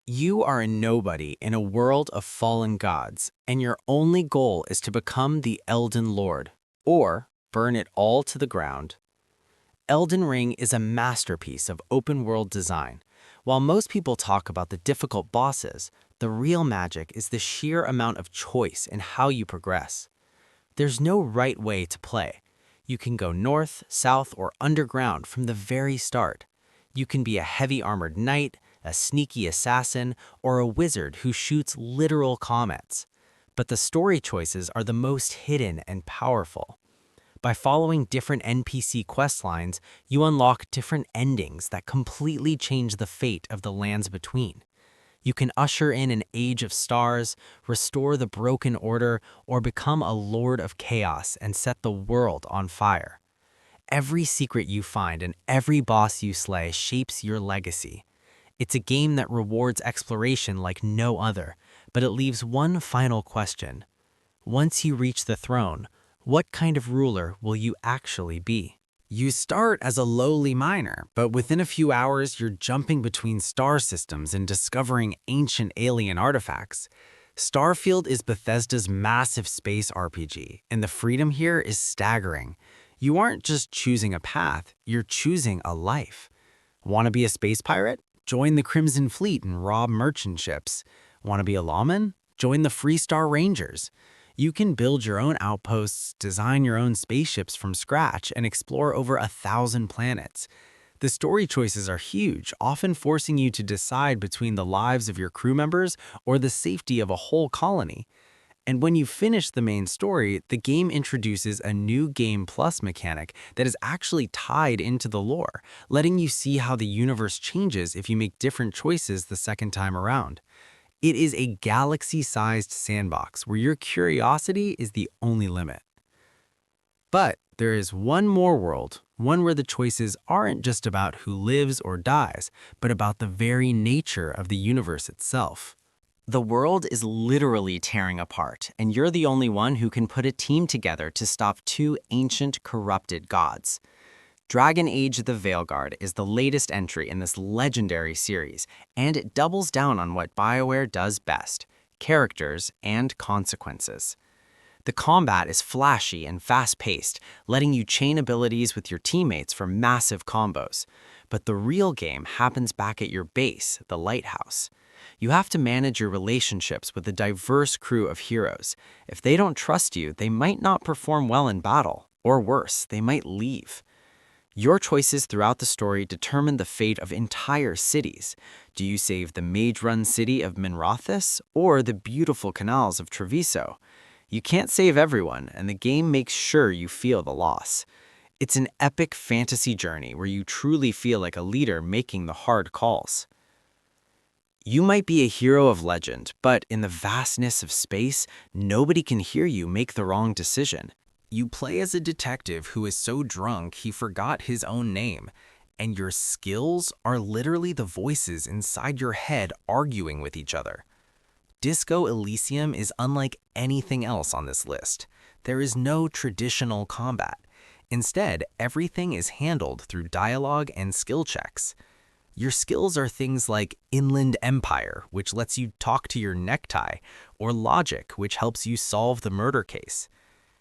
You are a nobody in a world of fallen gods, and your only goal is to become the Elden Lord, or burn it all to the ground. Elden Ring is a masterpiece of open-world design. While most people talk about the difficult bosses, the real magic is the sheer amount of choice in how you progress. There's no right way to play. You can go north, south, or underground from the very start. You can be a heavy armored knight, a sneaky assassin, or a wizard who shoots literal comets. But the story choices are the most hidden and powerful. By following different NPC quest lines, you unlock different endings that completely change the fate of the lands between. You can usher in an age of stars, restore the broken order, or become a lord of chaos and set the world on fire. Every secret you find and every boss you slay shapes your legacy. It's a game that rewards exploration like no other, but it leaves one final question. Once you reach the throne, what kind of ruler will you actually be? You start as a lowly miner, but within a few hours you're jumping between star systems and discovering ancient alien artifacts. Starfield is Bethesda's massive space RPG, and the freedom here is staggering. You aren't just choosing a path, you're choosing a life. Want to be a space pirate? Join the Crimson Fleet and rob merchant ships. Want to be a lawman? Join the Freestar Rangers. You can build your own outposts, design your own spaceships from scratch, and explore over 1,000 planets. The story choices are huge, often forcing you to decide between the lives of your crew members or the safety of a whole colony. And when you finish the main story, the game introduces a new Game Plus mechanic that is actually tied into the lore, letting you see how the universe changes if you make different choices the second time around. It is a galaxy-sized sandbox where your curiosity is the only limit. But there is one more world, one where the choices aren't just about who lives or dies, but about the very nature of the universe itself. The world is literally tearing apart, and you're the only one who can put a team together to stop two ancient, corrupted gods. Dragon Age: The Veilguard is the latest entry in this legendary series, and it doubles down on what BioWare does best: characters and consequences. The combat is flashy and fast-paced, letting you chain abilities with your teammates for massive combos. But the real game happens back at your base, the Lighthouse. You have to manage your relationships with a diverse crew of heroes. If they don't trust you, they might not perform well in battle, or worse, they might leave. Your choices throughout the story determine the fate of entire cities. Do you save the mage-run city of Minrothis, or the beautiful canals of Treviso? You can't save everyone, and the game makes sure you feel the loss. It's an epic fantasy journey where you truly feel like a leader making the hard calls. You might be a hero of legend, but in the vastness of space, nobody can hear you make the wrong decision. You play as a detective who is so drunk he forgot his own name, and your skills are literally the voices inside your head arguing with each other. Disco Elysium is unlike anything else on this list. There is no traditional combat. Instead, everything is handled through dialogue and skill checks. Your skills are things like Inland Empire, which lets you talk to your necktie, or Logic, which helps you solve the murder case.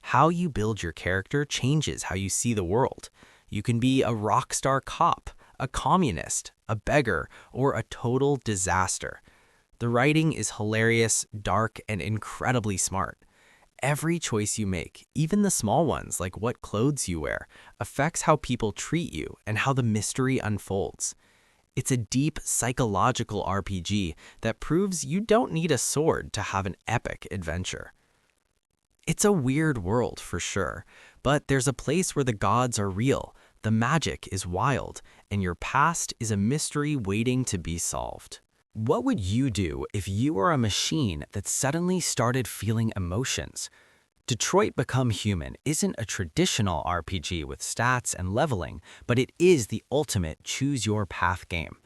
How you build your character changes how you see the world. You can be a rock star cop, a communist, a beggar, or a total disaster. The writing is hilarious, dark, and incredibly smart. Every choice you make, even the small ones like what clothes you wear, affects how people treat you and how the mystery unfolds. It's a deep psychological RPG that proves you don't need a sword to have an epic adventure. It's a weird world for sure, but there's a place where the gods are real, the magic is wild, and your past is a mystery waiting to be solved. What would you do if you were a machine that suddenly started feeling emotions? Detroit Become Human isn't a traditional RPG with stats and leveling, but it is the ultimate choose-your-path game.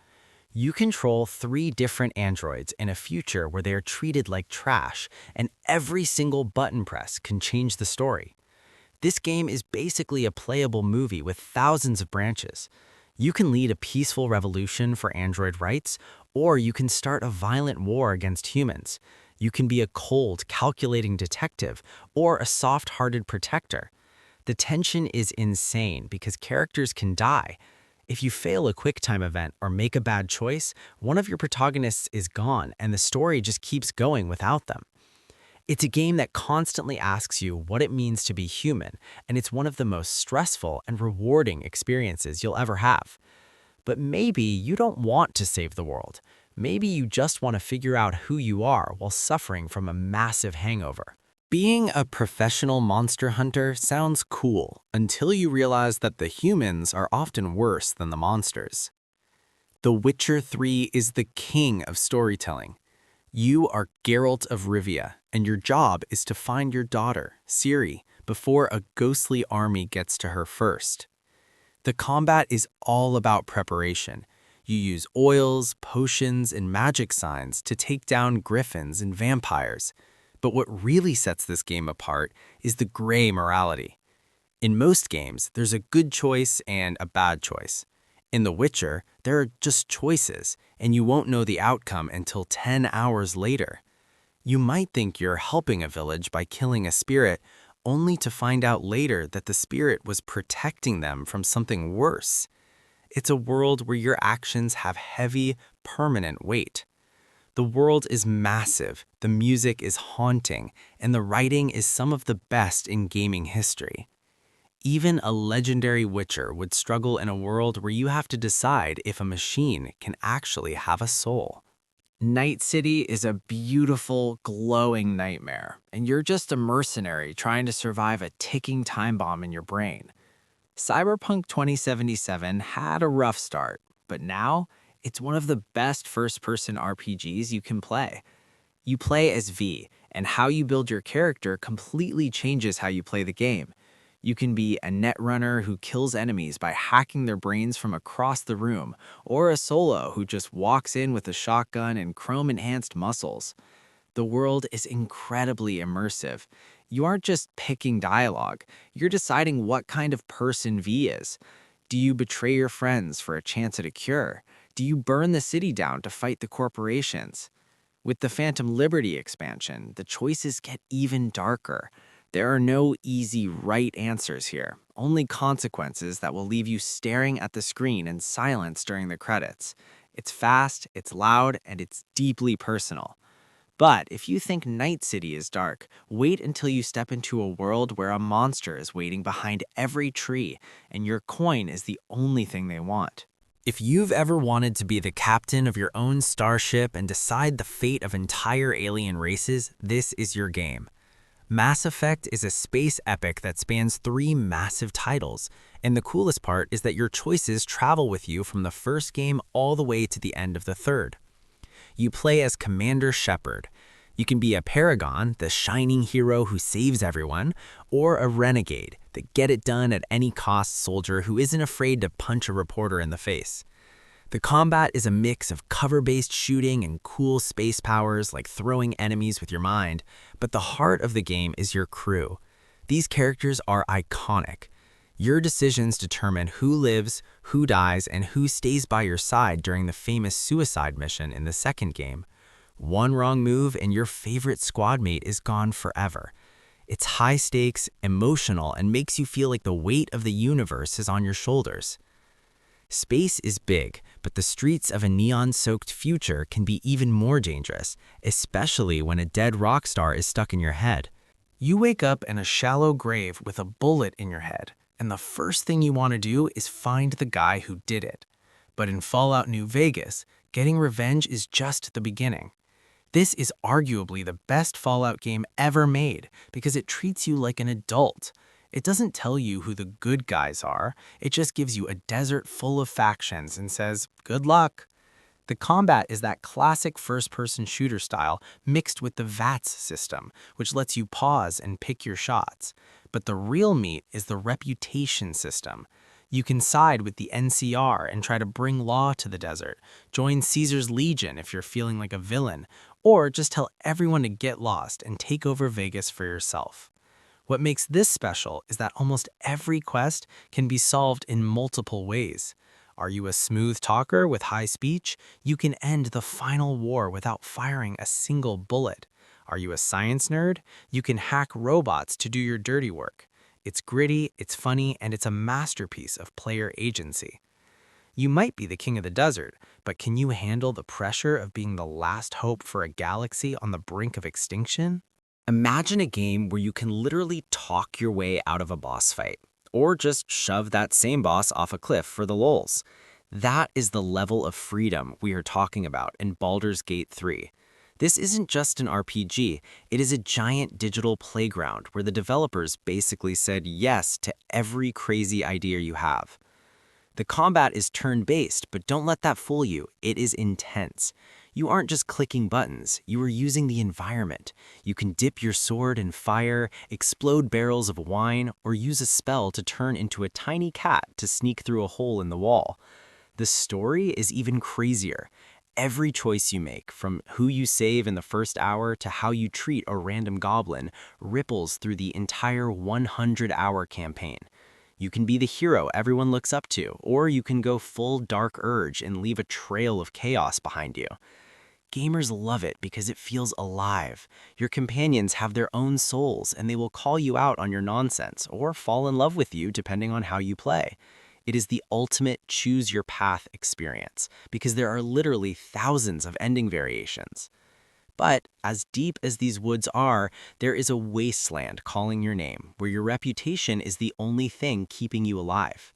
You control 3 different androids in a future where they are treated like trash, and every single button press can change the story. This game is basically a playable movie with thousands of branches. You can lead a peaceful revolution for android rights, Or you can start a violent war against humans. You can be a cold, calculating detective or a soft-hearted protector. The tension is insane because characters can die. If you fail a quick-time event or make a bad choice, one of your protagonists is gone and the story just keeps going without them. It's a game that constantly asks you what it means to be human, and it's one of the most stressful and rewarding experiences you'll ever have. But maybe you don't want to save the world. Maybe you just want to figure out who you are while suffering from a massive hangover. Being a professional monster hunter sounds cool until you realize that the humans are often worse than the monsters. The Witcher 3 is the king of storytelling. You are Geralt of Rivia, and your job is to find your daughter, Ciri, before a ghostly army gets to her first. The combat is all about preparation. You use oils, potions, and magic signs to take down griffins and vampires. But what really sets this game apart is the gray morality. In most games, there's a good choice and a bad choice. In The Witcher, there are just choices, and you won't know the outcome until 10 hours later. You might think you're helping a village by killing a spirit, only to find out later that the spirit was protecting them from something worse. It's a world where your actions have heavy, permanent weight. The world is massive, the music is haunting, and the writing is some of the best in gaming history. Even a legendary Witcher would struggle in a world where you have to decide if a machine can actually have a soul. Night City is a beautiful, glowing nightmare, and you're just a mercenary trying to survive a ticking time bomb in your brain. Cyberpunk 2077 had a rough start, but now it's one of the best first-person RPGs you can play. You play as V, and how you build your character completely changes how you play the game. You can be a netrunner who kills enemies by hacking their brains from across the room, or a solo who just walks in with a shotgun and chrome-enhanced muscles. The world is incredibly immersive. You aren't just picking dialogue, you're deciding what kind of person V is. Do you betray your friends for a chance at a cure? Do you burn the city down to fight the corporations? With the Phantom Liberty expansion, the choices get even darker. There are no easy right answers here, only consequences that will leave you staring at the screen in silence during the credits. It's fast, it's loud, and it's deeply personal. But if you think Night City is dark, wait until you step into a world where a monster is waiting behind every tree, and your coin is the only thing they want. If you've ever wanted to be the captain of your own starship and decide the fate of entire alien races, this is your game. Mass Effect is a space epic that spans 3 massive titles, and the coolest part is that your choices travel with you from the first game all the way to the end of the third. You play as Commander Shepard. You can be a Paragon, the shining hero who saves everyone, or a Renegade, the get-it-done-at-any-cost soldier who isn't afraid to punch a reporter in the face. The combat is a mix of cover-based shooting and cool space powers like throwing enemies with your mind, but the heart of the game is your crew. These characters are iconic. Your decisions determine who lives, who dies, and who stays by your side during the famous suicide mission in the second game. One wrong move and your favorite squad mate is gone forever. It's high stakes, emotional, and makes you feel like the weight of the universe is on your shoulders. Space is big, but the streets of a neon-soaked future can be even more dangerous, especially when a dead rock star is stuck in your head. You wake up in a shallow grave with a bullet in your head, and the first thing you want to do is find the guy who did it. But in Fallout New Vegas, getting revenge is just the beginning. This is arguably the best Fallout game ever made because it treats you like an adult. It doesn't tell you who the good guys are, it just gives you a desert full of factions and says, good luck. The combat is that classic first-person shooter style mixed with the VATS system, which lets you pause and pick your shots. But the real meat is the reputation system. You can side with the NCR and try to bring law to the desert, join Caesar's Legion if you're feeling like a villain, or just tell everyone to get lost and take over Vegas for yourself. What makes this special is that almost every quest can be solved in multiple ways. Are you a smooth talker with high speech? You can end the final war without firing a single bullet. Are you a science nerd? You can hack robots to do your dirty work. It's gritty, it's funny, and it's a masterpiece of player agency. You might be the king of the desert, but can you handle the pressure of being the last hope for a galaxy on the brink of extinction? Imagine a game where you can literally talk your way out of a boss fight, or just shove that same boss off a cliff for the lulz. That is the level of freedom we are talking about in Baldur's Gate 3. This isn't just an RPG, it is a giant digital playground where the developers basically said yes to every crazy idea you have. The combat is turn-based, but don't let that fool you. It is intense. You aren't just clicking buttons, you are using the environment. You can dip your sword in fire, explode barrels of wine, or use a spell to turn into a tiny cat to sneak through a hole in the wall. The story is even crazier. Every choice you make, from who you save in the first hour to how you treat a random goblin, ripples through the entire 100-hour campaign. You can be the hero everyone looks up to, or you can go full Dark Urge and leave a trail of chaos behind you. Gamers love it because it feels alive. Your companions have their own souls, and they will call you out on your nonsense or fall in love with you depending on how you play. It is the ultimate choose your path experience because there are literally thousands of ending variations. But as deep as these woods are, there is a wasteland calling your name, where your reputation is the only thing keeping you alive.